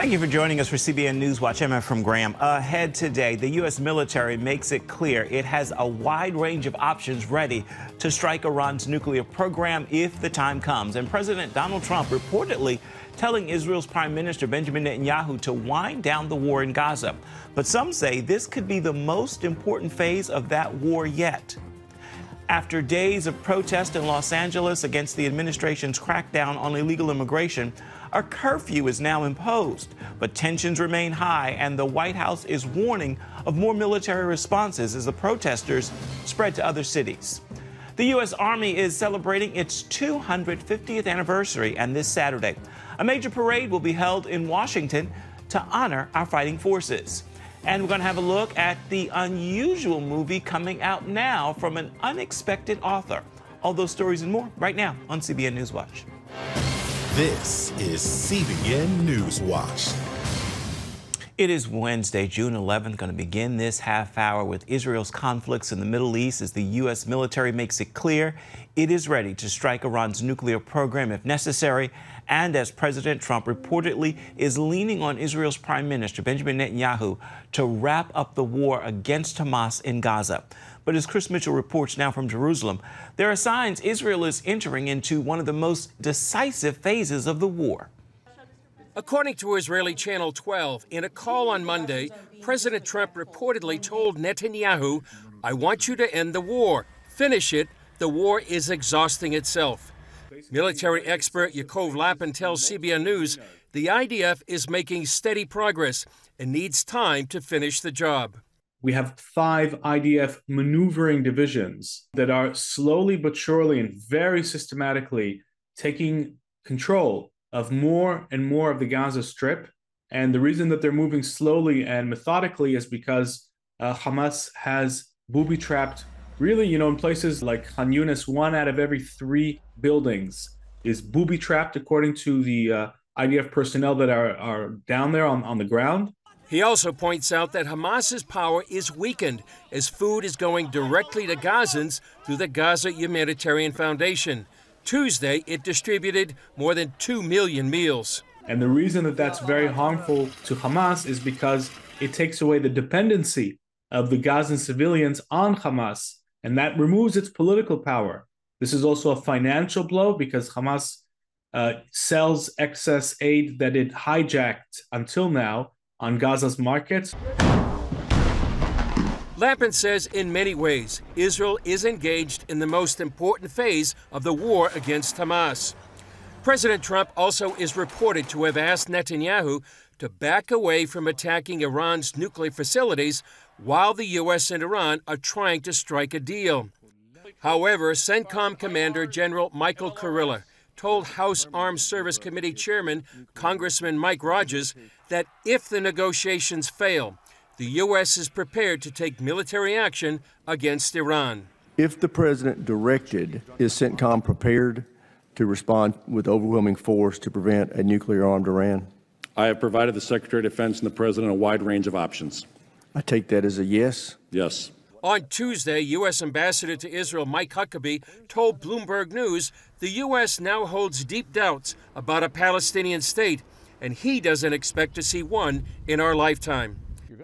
Thank you for joining us for CBN NewsWatch. I'm Efrem Graham. Ahead today, the U.S. military makes it clear it has a wide range of options ready to strike Iran's nuclear program if the time comes. And President Donald Trump reportedly telling Israel's Prime Minister Benjamin Netanyahu to wind down the war in Gaza. But some say this could be the most important phase of that war yet. After days of protest in Los Angeles against the administration's crackdown on illegal immigration, a curfew is now imposed, but tensions remain high, and the White House is warning of more military responses as the protesters spread to other cities. The U.S. Army is celebrating its 250th anniversary, and this Saturday, a major parade will be held in Washington to honor our fighting forces. And we're going to have a look at the unusual movie coming out now from an unexpected author. All those stories and more right now on CBN NewsWatch. This is CBN NewsWatch. It is Wednesday, June 11th, going to begin this half hour with Israel's conflicts in the Middle East as the U.S. military makes it clear it is ready to strike Iran's nuclear program if necessary, and as President Trump reportedly is leaning on Israel's Prime Minister Benjamin Netanyahu to wrap up the war against Hamas in Gaza. But as Chris Mitchell reports now from Jerusalem, there are signs Israel is entering into one of the most decisive phases of the war. According to Israeli Channel 12, in a call on Monday, President Trump reportedly told Netanyahu, "I want you to end the war. Finish it. The war is exhausting itself." Military expert Yaakov Lapin tells CBN News the IDF is making steady progress and needs time to finish the job. We have 5 IDF maneuvering divisions that are slowly but surely and very systematically taking control of more and more of the Gaza Strip. And the reason that they're moving slowly and methodically is because Hamas has booby-trapped, really, in places like Khan Yunis, 1 out of every 3 buildings is booby-trapped, according to the IDF personnel that are down there on the ground. He also points out that Hamas's power is weakened as food is going directly to Gazans through the Gaza Humanitarian Foundation. Tuesday, it distributed more than 2 million meals. And the reason that that's very harmful to Hamas is because it takes away the dependency of the Gazan civilians on Hamas, and that removes its political power. This is also a financial blow because Hamas sells excess aid that it hijacked until now on Gaza's markets. Lapin says in many ways, Israel is engaged in the most important phase of the war against Hamas. President Trump also is reported to have asked Netanyahu to back away from attacking Iran's nuclear facilities while the U.S. and Iran are trying to strike a deal. However, CENTCOM Commander General Michael Kurilla told House Armed Service Committee Chairman Congressman Mike Rogers that if the negotiations fail, the U.S. is prepared to take military action against Iran. If the president directed, is CENTCOM prepared to respond with overwhelming force to prevent a nuclear-armed Iran? I have provided the Secretary of Defense and the President a wide range of options. I take that as a yes? Yes. On Tuesday, U.S. Ambassador to Israel Mike Huckabee told Bloomberg News the U.S. now holds deep doubts about a Palestinian state, and he doesn't expect to see one in our lifetime.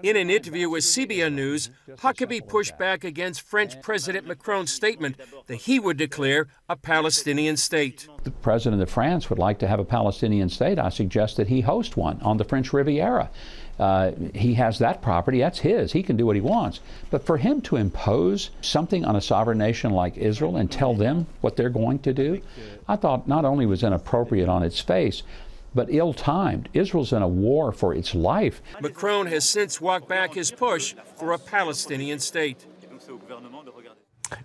In an interview with CBN News, Huckabee pushed back against French President Macron's statement that he would declare a Palestinian state. The president of France would like to have a Palestinian state. I suggest that he host one on the French Riviera. He has that property, that's his. He can do what he wants. But for him to impose something on a sovereign nation like Israel and tell them what they're going to do, I thought not only was inappropriate on its face, but ill-timed. Israel's in a war for its life. Macron has since walked back his push for a Palestinian state.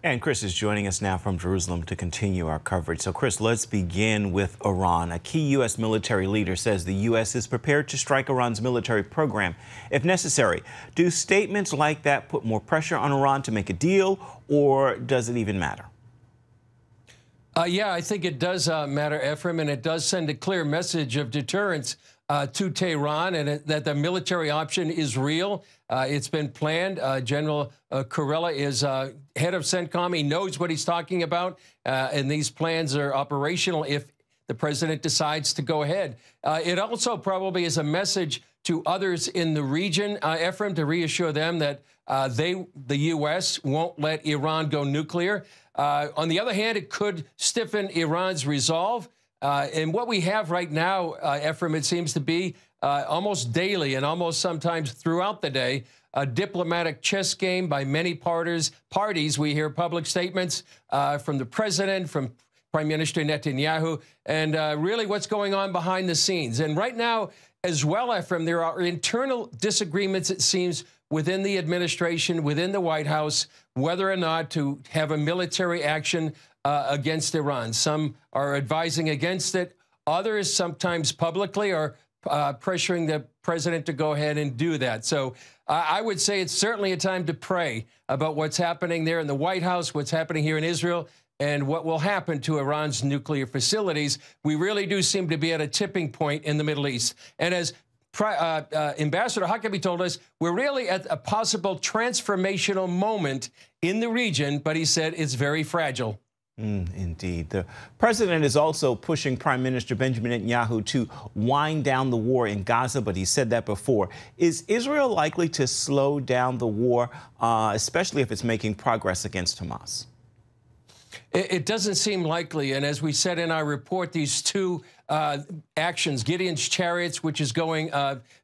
And Chris is joining us now from Jerusalem to continue our coverage. So, Chris, let's begin with Iran. A key U.S. military leader says the U.S. is prepared to strike Iran's military program if necessary. Do statements like that put more pressure on Iran to make a deal, or does it even matter? Yeah, I think it does matter, Efrem, and it does send a clear message of deterrence to Tehran, and that the military option is real. It's been planned. General Kurilla is head of CENTCOM. He knows what he's talking about, and these plans are operational if the president decides to go ahead. It also probably is a message to others in the region, Ephraim, to reassure them that the U.S. won't let Iran go nuclear. On the other hand, it could stiffen Iran's resolve. And what we have right now, Ephraim, it seems to be almost daily and almost sometimes throughout the day, a diplomatic chess game by many parties. We hear public statements from the president, from Prime Minister Netanyahu, and really what's going on behind the scenes. And right now, as well, Ephraim, there are internal disagreements, it seems, within the administration, within the White House, whether or not to have a military action against Iran. Some are advising against it. Others, sometimes publicly, are pressuring the president to go ahead and do that. So I would say it's certainly a time to pray about what's happening there in the White House, what's happening here in Israel, and what will happen to Iran's nuclear facilities. We really do seem to be at a tipping point in the Middle East. And as Ambassador Huckabee told us, we're really at a possible transformational moment in the region, but he said it's very fragile. Indeed. The president is also pushing Prime Minister Benjamin Netanyahu to wind down the war in Gaza, but he said that before. Is Israel likely to slow down the war, especially if it's making progress against Hamas? It doesn't seem likely. And as we said in our report, these two actions, Gideon's Chariots, which is going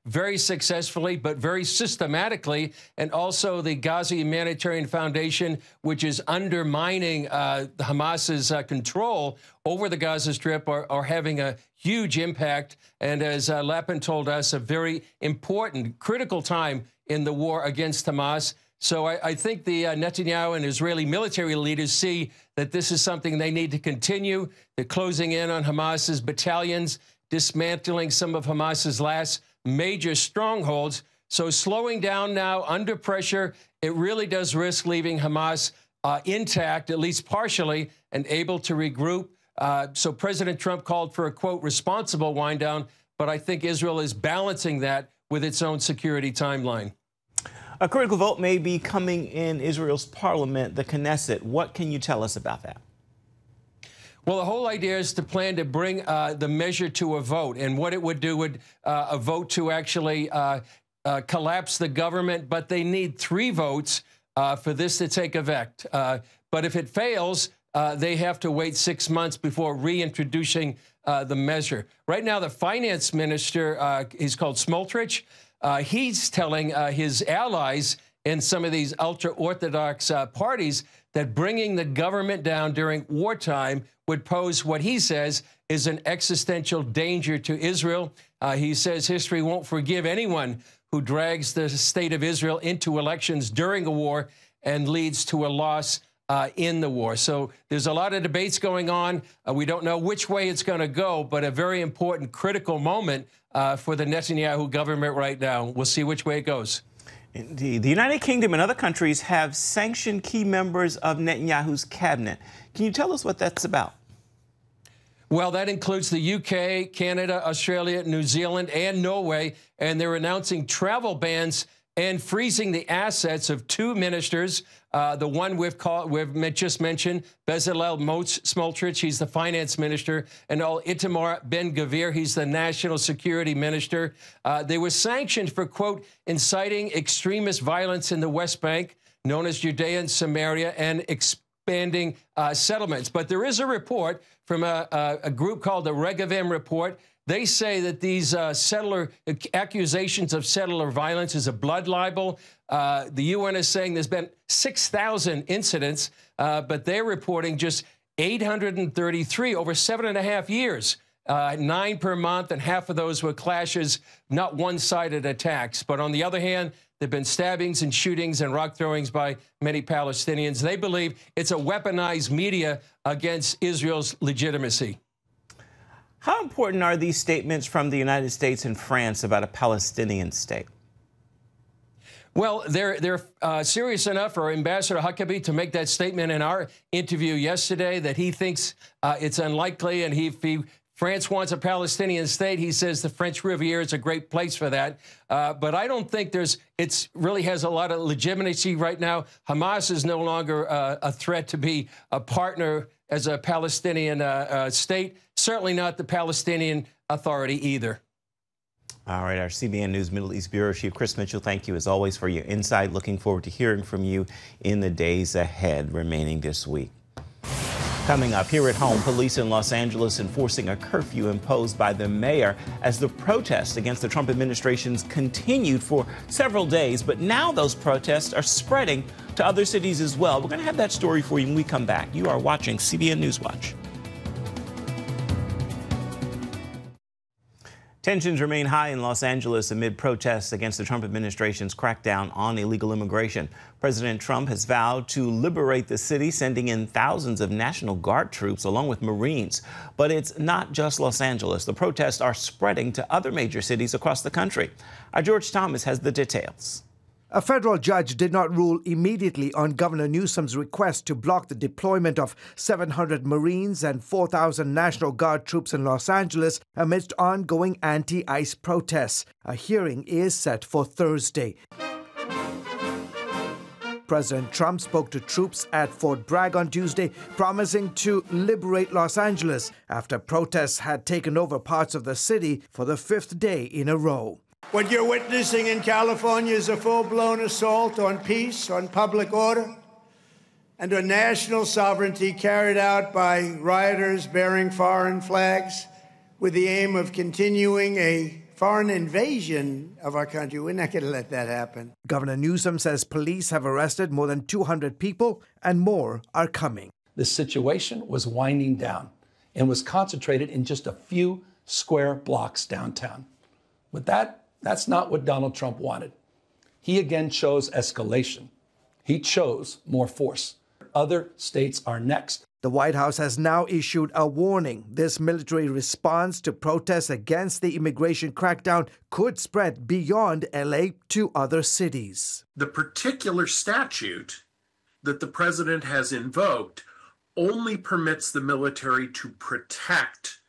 very successfully, but very systematically, and also the Gaza Humanitarian Foundation, which is undermining Hamas's control over the Gaza Strip, are having a huge impact. And as Lapin told us, a very important, critical time in the war against Hamas. So I think the Netanyahu and Israeli military leaders see that this is something they need to continue. They're closing in on Hamas's battalions, dismantling some of Hamas's last major strongholds. So slowing down now under pressure, it really does risk leaving Hamas intact, at least partially, and able to regroup. So President Trump called for a, quote, responsible wind down, but I think Israel is balancing that with its own security timeline. A critical vote may be coming in Israel's parliament, the Knesset. What can you tell us about that? Well, the whole idea is to plan to bring the measure to a vote. And what it would do would a vote to actually collapse the government. But they need 3 votes for this to take effect. But if it fails, they have to wait 6 months before reintroducing the measure. Right now, the finance minister, he's called Smotrich. He's telling his allies in some of these ultra-Orthodox parties that bringing the government down during wartime would pose what he says is an existential danger to Israel. He says history won't forgive anyone who drags the state of Israel into elections during a war and leads to a loss in the war. So there's a lot of debates going on. We don't know which way it's going to go, but a very important, critical moment for the Netanyahu government right now. We'll see which way it goes. Indeed. The United Kingdom and other countries have sanctioned key members of Netanyahu's cabinet. Can you tell us what that's about? Well, that includes the UK, Canada, Australia, New Zealand, and Norway, and they're announcing travel bans and freezing the assets of 2 ministers. The one we've just mentioned, Bezalel Smotrich, he's the finance minister, and Itamar Ben-Gvir, he's the national security minister. They were sanctioned for, quote, inciting extremist violence in the West Bank, known as Judea and Samaria, and expanding settlements. But there is a report from a group called the Regavim Report. They say that these accusations of settler violence is a blood libel. The UN is saying there's been 6,000 incidents, but they're reporting just 833 over 7.5 years, 9 per month, and half of those were clashes, not one-sided attacks. But on the other hand, there have been stabbings and shootings and rock throwings by many Palestinians. They believe it's a weaponized media against Israel's legitimacy. How important are these statements from the United States and France about a Palestinian state? Well, they're serious enough for Ambassador Huckabee to make that statement in our interview yesterday that he thinks it's unlikely, and if France wants a Palestinian state, he says the French Riviera is a great place for that. But I don't think it really has a lot of legitimacy right now. Hamas is no longer a threat to be a partner as a Palestinian state, certainly not the Palestinian Authority either. All right, our CBN News Middle East Bureau Chief Chris Mitchell, thank you as always for your insight. Looking forward to hearing from you in the days ahead remaining this week. Coming up here at home, police in Los Angeles enforcing a curfew imposed by the mayor as the protests against the Trump administration's continued for several days. But now those protests are spreading to other cities as well. We're going to have that story for you when we come back. You are watching CBN NewsWatch. Tensions remain high in Los Angeles amid protests against the Trump administration's crackdown on illegal immigration. President Trump has vowed to liberate the city, sending in thousands of National Guard troops along with Marines. But it's not just Los Angeles. The protests are spreading to other major cities across the country. Our George Thomas has the details. A federal judge did not rule immediately on Governor Newsom's request to block the deployment of 700 Marines and 4,000 National Guard troops in Los Angeles amidst ongoing anti-ICE protests. A hearing is set for Thursday. President Trump spoke to troops at Fort Bragg on Tuesday, promising to liberate Los Angeles after protests had taken over parts of the city for the fifth day in a row. What you're witnessing in California is a full-blown assault on peace, on public order, and on national sovereignty carried out by rioters bearing foreign flags with the aim of continuing a foreign invasion of our country. We're not going to let that happen. Governor Newsom says police have arrested more than 200 people and more are coming. The situation was winding down and was concentrated in just a few square blocks downtown. With that's not what Donald Trump wanted. He again chose escalation. He chose more force. Other states are next. The White House has now issued a warning. This military response to protests against the immigration crackdown could spread beyond LA to other cities. The particular statute that the president has invoked only permits the military to protect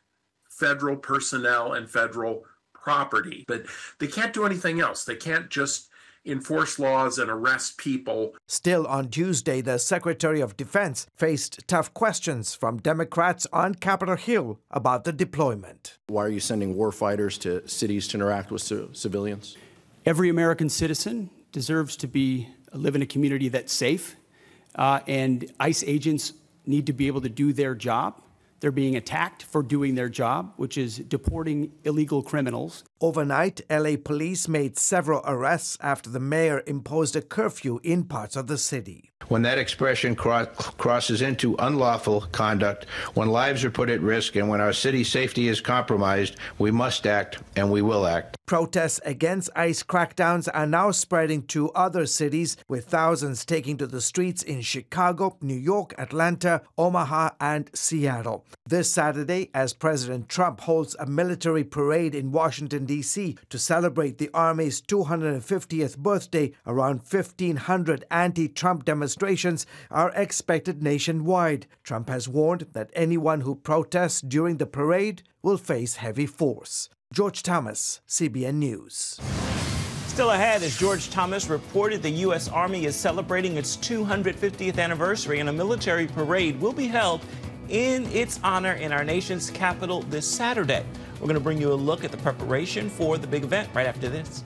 federal personnel and federal property, but they can't do anything else. They can't just enforce laws and arrest people. Still on Tuesday, the Secretary of Defense faced tough questions from Democrats on Capitol Hill about the deployment. Why are you sending war fighters to cities to interact with civilians? Every American citizen deserves to live in a community that's safe, and ICE agents need to be able to do their job. They're being attacked for doing their job, which is deporting illegal criminals. Overnight, LA police made several arrests after the mayor imposed a curfew in parts of the city. When that expression crosses into unlawful conduct, when lives are put at risk, and when our city's safety is compromised, we must act, and we will act. Protests against ICE crackdowns are now spreading to other cities, with thousands taking to the streets in Chicago, New York, Atlanta, Omaha, and Seattle. This Saturday, as President Trump holds a military parade in Washington, D.C. to celebrate the Army's 250th birthday, around 1,500 anti-Trump demonstrations are expected nationwide. Trump has warned that anyone who protests during the parade will face heavy force. George Thomas, CBN News. Still ahead, as George Thomas reported, the U.S. Army is celebrating its 250th anniversary, and a military parade will be held in its honor in our nation's capital this Saturday. We're going to bring you a look at the preparation for the big event right after this.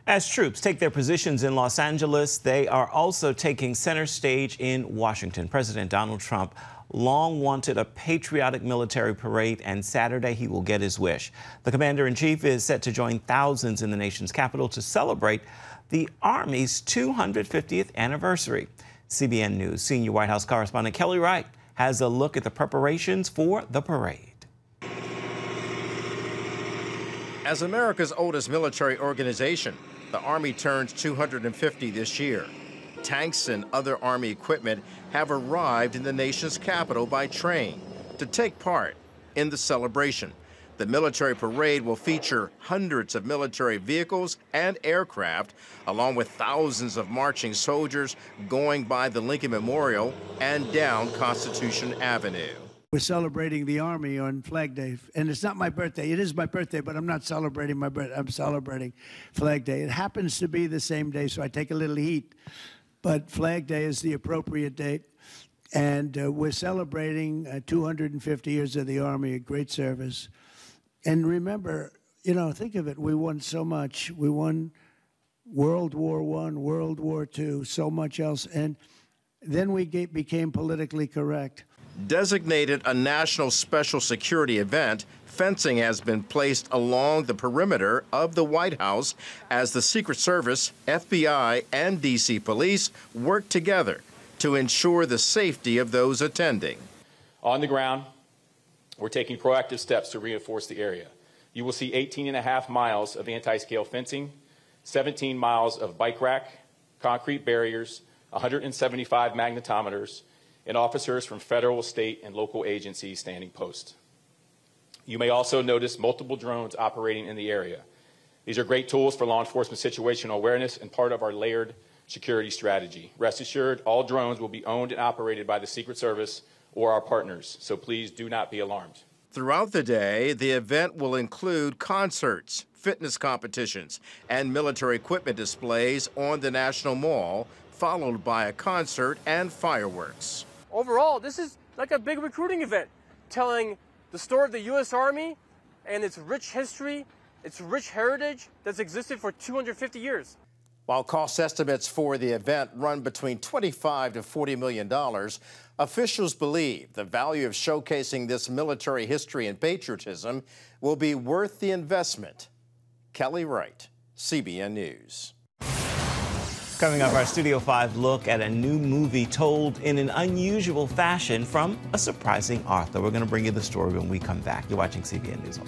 As troops take their positions in Los Angeles, they are also taking center stage in Washington. President Donald Trump long wanted a patriotic military parade, and Saturday he will get his wish. The commander-in-chief is set to join thousands in the nation's capital to celebrate the Army's 250th anniversary. CBN News senior White House correspondent Kelly Wright has a look at the preparations for the parade. As America's oldest military organization, the Army turns 250 this year. Tanks and other Army equipment have arrived in the nation's capital by train to take part in the celebration. The military parade will feature hundreds of military vehicles and aircraft, along with thousands of marching soldiers going by the Lincoln Memorial and down Constitution Avenue. We're celebrating the Army on Flag Day, and it's not my birthday. It is my birthday, but I'm not celebrating my birthday. I'm celebrating Flag Day. It happens to be the same day, so I take a little heat, but Flag Day is the appropriate date And we're celebrating 250 years of the Army, a great service. And remember, you know, think of it, we won so much. We won World War I, World War II, so much else. And then we became politically correct. Designated a national special security event, fencing has been placed along the perimeter of the White House as the Secret Service, FBI, and D.C. police work together to ensure the safety of those attending. On the ground, we're taking proactive steps to reinforce the area. You will see 18.5 miles of anti-scale fencing, 17 miles of bike rack, concrete barriers, 175 magnetometers, and officers from federal, state, and local agencies standing post. You may also notice multiple drones operating in the area. These are great tools for law enforcement situational awareness and part of our layered security strategy. Rest assured, all drones will be owned and operated by the Secret Service or our partners, so please do not be alarmed. Throughout the day, the event will include concerts, fitness competitions, and military equipment displays on the National Mall, followed by a concert and fireworks. Overall, this is like a big recruiting event, telling the story of the U.S. Army and its rich history, its rich heritage that's existed for 250 years. While cost estimates for the event run between $25 to $40 million, officials believe the value of showcasing this military history and patriotism will be worth the investment. Kelly Wright, CBN News. Coming up, our Studio 5 look at a new movie told in an unusual fashion from a surprising author. We're going to bring you the story when we come back. You're watching CBN NewsWatch.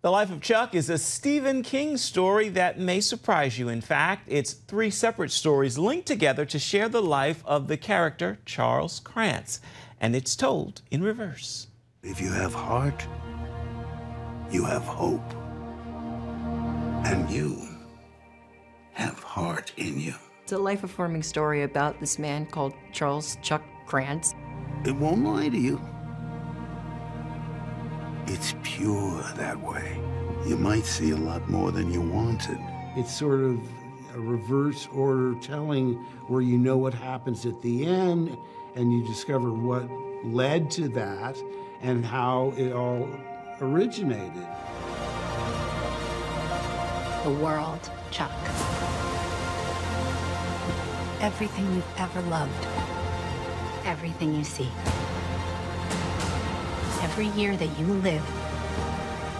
The Life of Chuck is a Stephen King story that may surprise you. In fact, it's 3 separate stories linked together to share the life of the character Charles Krantz, and it's told in reverse. If you have heart, you have hope. And you have heart in you. It's a life-affirming story about this man called Charles Chuck Krantz. It won't lie to you. It's pure that way. You might see a lot more than you wanted. It's sort of a reverse order telling where you know what happens at the end and you discover what led to that and how it all originated. The world, Chuck. Everything you've ever loved. Everything you see. Every year that you live,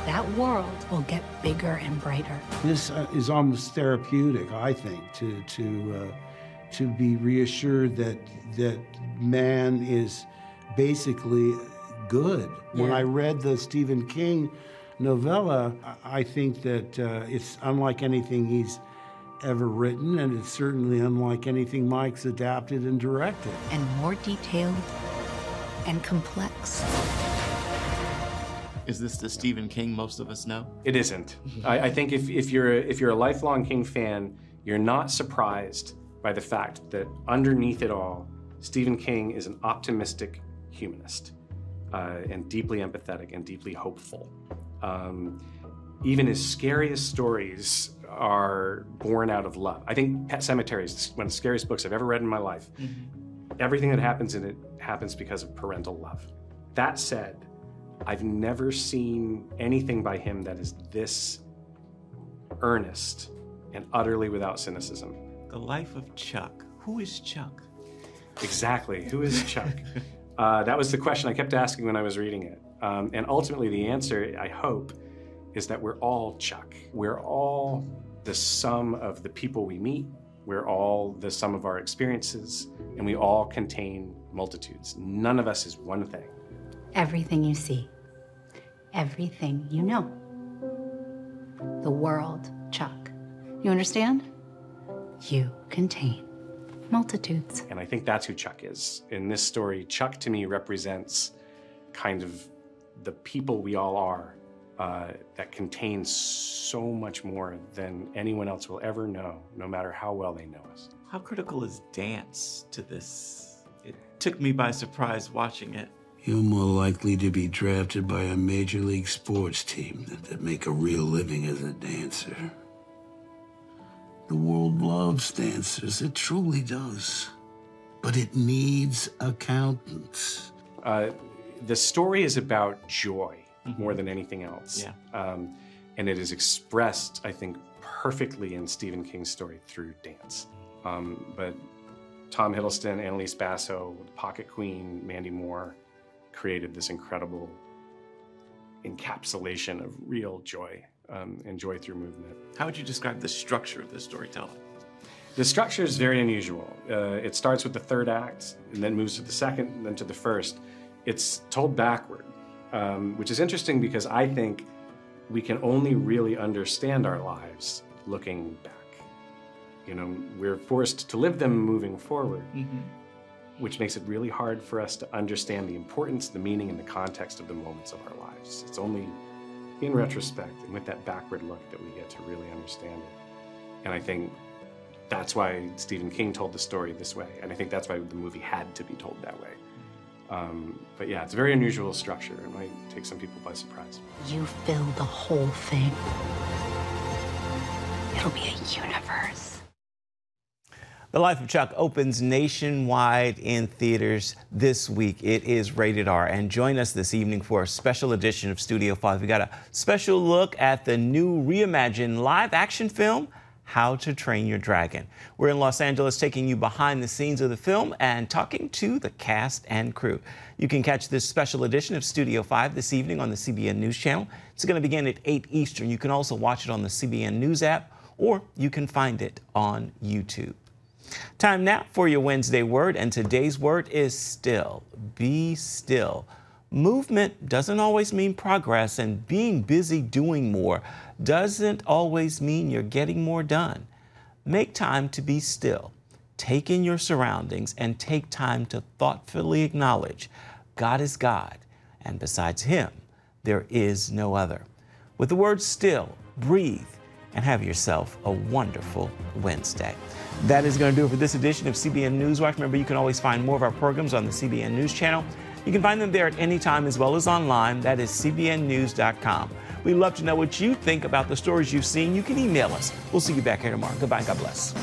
that world will get bigger and brighter. This is almost therapeutic, I think, to be reassured that man is basically good. Yeah. When I read the Stephen King novella, I think that it's unlike anything he's ever written, and it's certainly unlike anything Mike's adapted and directed. And more detailed and complex. Is this the Stephen King most of us know? It isn't. I think if you're a lifelong King fan, you're not surprised by the fact that underneath it all, Stephen King is an optimistic humanist and deeply empathetic and deeply hopeful. Even his scariest stories are born out of love. I think Pet Sematary is one of the scariest books I've ever read in my life. Mm-hmm. Everything that happens in it happens because of parental love. That said, I've never seen anything by him that is this earnest and utterly without cynicism. The Life of Chuck. Who is Chuck? Exactly. Who is Chuck? That was the question I kept asking when I was reading it. And ultimately the answer, I hope, is that we're all Chuck. We're all the sum of the people we meet. We're all the sum of our experiences, and we all contain multitudes. None of us is one thing. Everything you see, everything you know. The world, Chuck. You understand? You contain multitudes. And I think that's who Chuck is. In this story, Chuck to me represents kind of the people we all are that contains so much more than anyone else will ever know, no matter how well they know us. How critical is dance to this? It took me by surprise watching it. You're more likely to be drafted by a major league sports team than to make a real living as a dancer. The world loves dancers, it truly does. but it needs accountants. The story is about joy more than anything else. Yeah. And it is expressed, I think, perfectly in Stephen King's story through dance. But Tom Hiddleston, Annalise Basso, Pocket Queen, Mandy Moore created this incredible encapsulation of real joy and joy through movement. How would you describe the structure of this storytelling? The structure is very unusual. It starts with the third act and then moves to the second and then to the first. It's told backward, which is interesting because I think we can only really understand our lives looking back. You know, we're forced to live them moving forward, which makes it really hard for us to understand the importance, the meaning, and the context of the moments of our lives. It's only in retrospect and with that backward look that we get to really understand it. And I think that's why Stephen King told the story this way, and I think that's why the movie had to be told that way. But yeah, it's a very unusual structure. It might take some people by surprise. You fill the whole thing. It'll be a universe. The Life of Chuck opens nationwide in theaters this week. It is rated R. And join us this evening for a special edition of Studio 5. We got a special look at the new reimagined live action film, How to Train Your Dragon. We're in Los Angeles taking you behind the scenes of the film and talking to the cast and crew. You can catch this special edition of Studio 5 this evening on the CBN News Channel. It's going to begin at 8 Eastern. You can also watch it on the CBN News app, or you can find it on YouTube. Time now for your Wednesday word, and today's word is still. Be still. Movement doesn't always mean progress, and being busy doing more doesn't always mean you're getting more done. Make time to be still. Take in your surroundings and take time to thoughtfully acknowledge God is God, and besides Him, there is no other. With the word still, breathe and have yourself a wonderful Wednesday. That is going to do it for this edition of CBN NewsWatch. Remember, you can always find more of our programs on the CBN News Channel. You can find them there at any time as well as online. That is cbnnews.com. We'd love to know what you think about the stories you've seen. You can email us. We'll see you back here tomorrow. Goodbye and God bless.